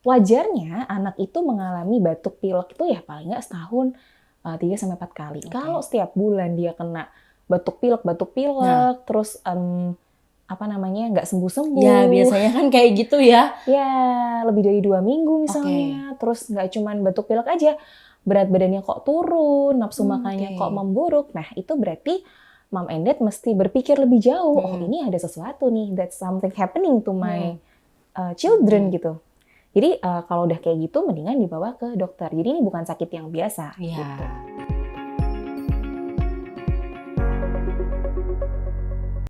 wajarnya anak itu mengalami batuk pilek itu ya paling nggak setahun 3-4 kali. Oke. Kalau setiap bulan dia kena batuk pilek, Nah, terus nggak sembuh-sembuh. ya biasanya kan kayak gitu ya. Ya, lebih dari 2 minggu Oke. misalnya. Terus nggak cuman batuk pilek aja, berat badannya kok turun, nafsu makannya kok Oke. memburuk. Nah, itu berarti mom and dad mesti berpikir lebih jauh. Oh, ini ada sesuatu nih, that's something happening to my children gitu. Jadi kalau udah kayak gitu, mendingan dibawa ke dokter. Jadi ini bukan sakit yang biasa Iya. gitu.